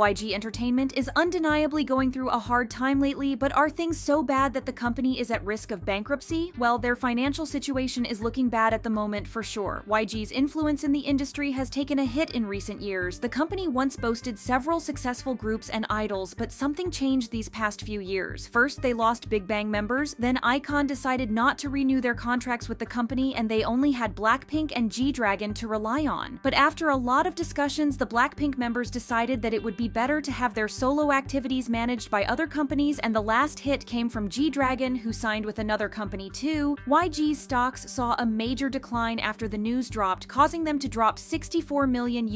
YG Entertainment is undeniably going through a hard time lately, but are things so bad that the company is at risk of bankruptcy? Well, their financial situation is looking bad at the moment for sure. YG's influence in the industry has taken a hit in recent years. The company once boasted several successful groups and idols, but something changed these past few years. First, they lost Big Bang members, then iKON decided not to renew their contracts with the company, and they only had Blackpink and G-Dragon to rely on. But after a lot of discussions, the Blackpink members decided that it would be better to have their solo activities managed by other companies, and the last hit came from G-Dragon, who signed with another company too. YG's stocks saw a major decline after the news dropped, causing them to drop $64 million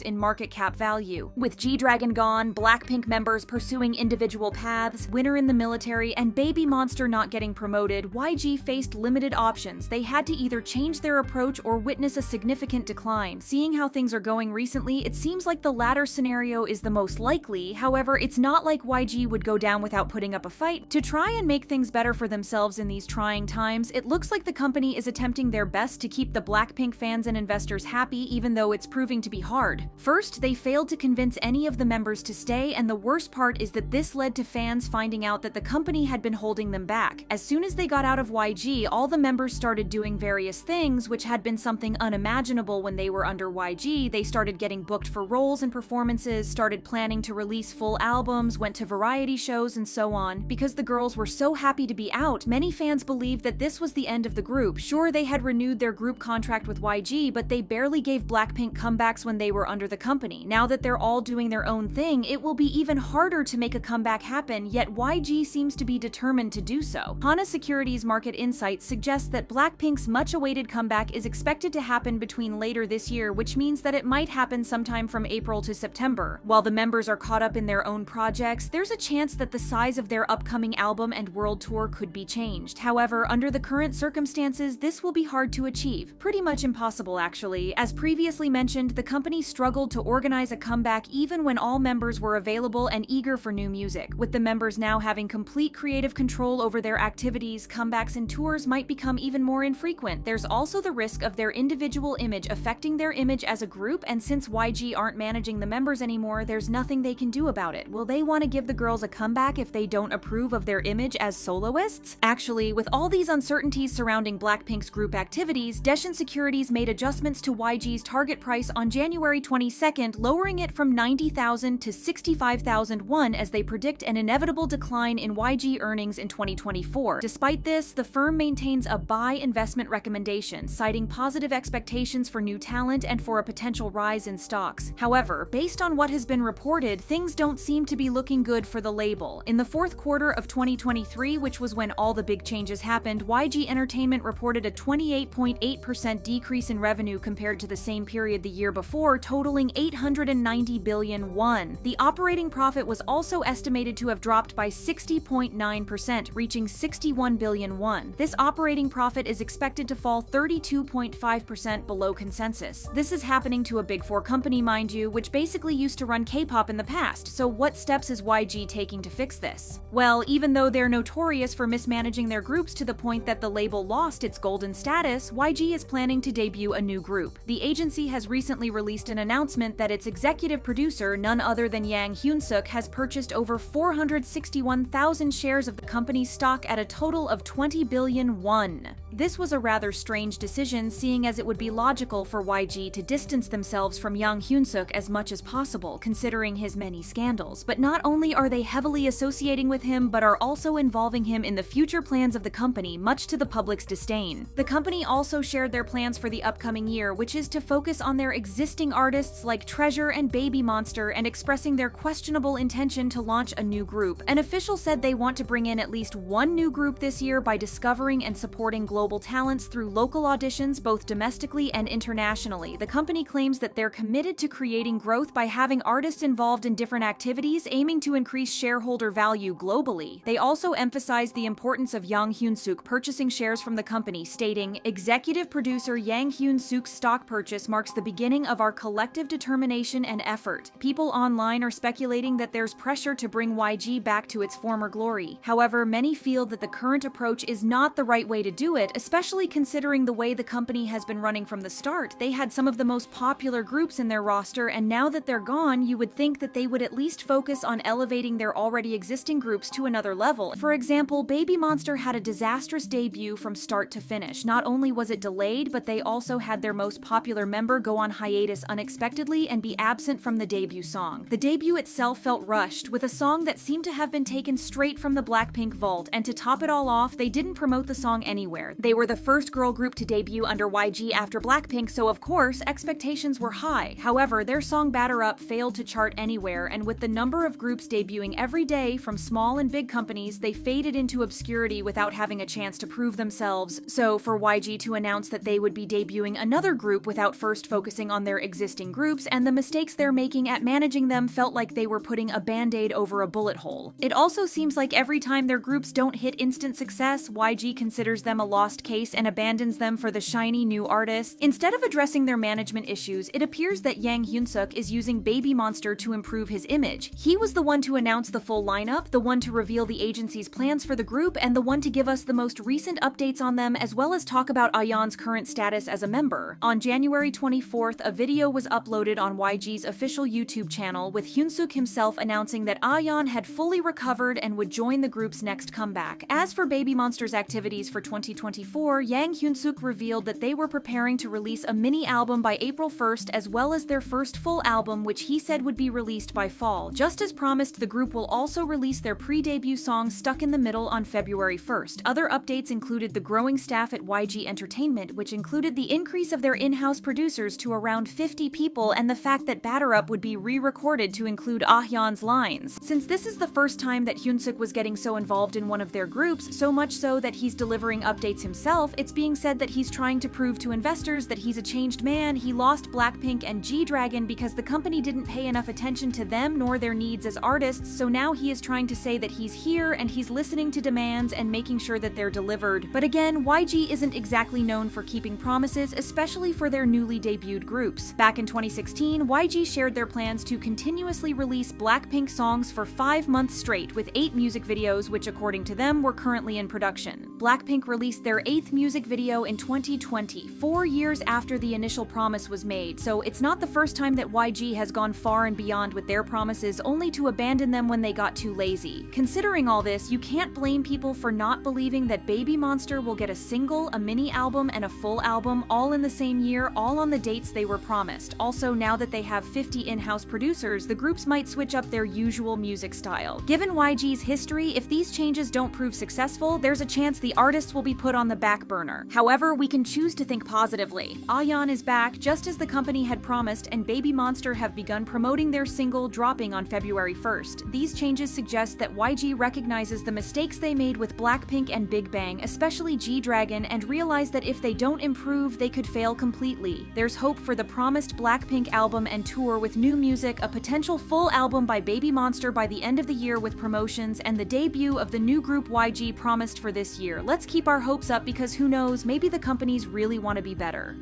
in market cap value. With G-Dragon gone, Blackpink members pursuing individual paths, Winner in the military, and Baby Monster not getting promoted, YG faced limited options. They had to either change their approach or witness a significant decline. Seeing how things are going recently, it seems like the latter scenario is the most likely. However, it's not like YG would go down without putting up a fight. To try and make things better for themselves in these trying times, it looks like the company is attempting their best to keep the Blackpink fans and investors happy, even though it's proving to be hard. First, they failed to convince any of the members to stay, and the worst part is that this led to fans finding out that the company had been holding them back. As soon as they got out of YG, all the members started doing various things, which had been something unimaginable when they were under YG. They started getting booked for roles and performances, started planning to release full albums, went to variety shows, and so on. Because the girls were so happy to be out, many fans believed that this was the end of the group. Sure, they had renewed their group contract with YG, but they barely gave Blackpink comebacks when they were under the company. Now that they're all doing their own thing, it will be even harder to make a comeback happen, yet YG seems to be determined to do so. Hana Securities Market Insights suggests that Blackpink's much-awaited comeback is expected to happen between later this year, which means that it might happen sometime from April to September. While the members are caught up in their own projects, there's a chance that the size of their upcoming album and world tour could be changed. However, under the current circumstances, this will be hard to achieve. Pretty much impossible, actually. As previously mentioned, the company struggled to organize a comeback even when all members were available and eager for new music. With the members now having complete creative control over their activities, comebacks and tours might become even more infrequent. There's also the risk of their individual image affecting their image as a group, and since YG aren't managing the members anymore, there's nothing they can do about it. Will they want to give the girls a comeback if they don't approve of their image as soloists? Actually, with all these uncertainties surrounding Blackpink's group activities, Daishin Securities made adjustments to YG's target price on January 22nd, lowering it from 90,000 to 65,000 won as they predict an inevitable decline in YG earnings in 2024. Despite this, the firm maintains a buy investment recommendation, citing positive expectations for new talent and for a potential rise in stocks. However, based on what has been reported, things don't seem to be looking good for the label. In the fourth quarter of 2023, which was when all the big changes happened, YG Entertainment reported a 28.8% decrease in revenue compared to the same period the year before, totaling 890 billion won. The operating profit was also estimated to have dropped by 60.9%, reaching 61 billion won. This operating profit is expected to fall 32.5% below consensus. This is happening to a Big Four company, mind you, which basically used to run K-pop in the past. So what steps is YG taking to fix this? Well, even though they're notorious for mismanaging their groups to the point that the label lost its golden status, YG is planning to debut a new group. The agency has recently released an announcement that its executive producer, none other than Hyun-suk, has purchased over 461,000 shares of the company's stock at a total of 20 billion won. This was a rather strange decision, seeing as it would be logical for YG to distance themselves from young Hyun-suk as much as possible, considering his many scandals. But not only are they heavily associating with him, but are also involving him in the future plans of the company, much to the public's disdain. The company also shared their plans for the upcoming year, which is to focus on their existing artists like Treasure and Baby Monster and expressing their questionable intention to launch a new group. An official said they want to bring in at least one new group this year by discovering and supporting global talents through local auditions both domestically and internationally. The company claims that they're committed to creating growth by having artists involved in different activities, aiming to increase shareholder value globally. They also emphasized the importance of Yang Hyun-suk purchasing shares from the company, stating, "Executive producer Yang Hyun-suk's stock purchase marks the beginning of our collective determination and effort." People online are speculating that there's pressure to bring YG back to its former glory. However, many feel that the current approach is not the right way to do it, bit, especially considering the way the company has been running from the start. They had some of the most popular groups in their roster, and now that they're gone, you would think that they would at least focus on elevating their already existing groups to another level. For example, Baby Monster had a disastrous debut from start to finish. Not only was it delayed, but they also had their most popular member go on hiatus unexpectedly and be absent from the debut song. The debut itself felt rushed, with a song that seemed to have been taken straight from the Blackpink vault, and to top it all off, they didn't promote the song anywhere. They were the first girl group to debut under YG after Blackpink, so of course, expectations were high. However, their song Batter Up failed to chart anywhere, and with the number of groups debuting every day from small and big companies, they faded into obscurity without having a chance to prove themselves. So for YG to announce that they would be debuting another group without first focusing on their existing groups and the mistakes they're making at managing them felt like they were putting a band-aid over a bullet hole. It also seems like every time their groups don't hit instant success, YG considers them a lost case and abandons them for the shiny new artists. Instead of addressing their management issues, it appears that Hyun-suk is using Baby Monster to improve his image. He was the one to announce the full lineup, the one to reveal the agency's plans for the group, and the one to give us the most recent updates on them, as well as talk about Ayan's current status as a member. On January 24th, a video was uploaded on YG's official YouTube channel, with Hyun-suk himself announcing that Ayan had fully recovered and would join the group's next comeback. As for Baby Monster's activities for 2024, Hyun-suk revealed that they were preparing to release a mini-album by April 1st, as well as their first full album, which he said would be released by fall. Just as promised, the group will also release their pre-debut song Stuck in the Middle on February 1st. Other updates included the growing staff at YG Entertainment, which included the increase of their in-house producers to around 50 people, and the fact that Batter Up would be re-recorded to include Ahyeon's lines. Since this is the first time that Hyun-suk was getting so involved in one of their groups, so much so that he's delivering updates himself, it's being said that he's trying to prove to investors that he's a changed man. He lost Blackpink and G-Dragon because the company didn't pay enough attention to them nor their needs as artists, so now he is trying to say that he's here and he's listening to demands and making sure that they're delivered. But again, YG isn't exactly known for keeping promises, especially for their newly debuted groups. Back in 2016, YG shared their plans to continuously release Blackpink songs for 5 months straight, with 8 music videos, which according to them were currently in production. Blackpink released their 8th music video in 2020, 4 years after the initial promise was made, so it's not the first time that YG has gone far and beyond with their promises, only to abandon them when they got too lazy. Considering all this, you can't blame people for not believing that Baby Monster will get a single, a mini album, and a full album all in the same year, all on the dates they were promised. Also, now that they have 50 in-house producers, the groups might switch up their usual music style. Given YG's history, if these changes don't prove successful, there's a chance the artists will be put on the back burner. However, we can choose to think positively. Ayan is back, just as the company had promised, and Baby Monster have begun promoting their single, dropping on February 1st. These changes suggest that YG recognizes the mistakes they made with Blackpink and Big Bang, especially G-Dragon, and realize that if they don't improve, they could fail completely. There's hope for the promised Blackpink album and tour with new music, a potential full album by Baby Monster by the end of the year with promotions, and the debut of the new group YG promised for this year. Let's keep our hopes up because who knows, maybe the companies really want to be better.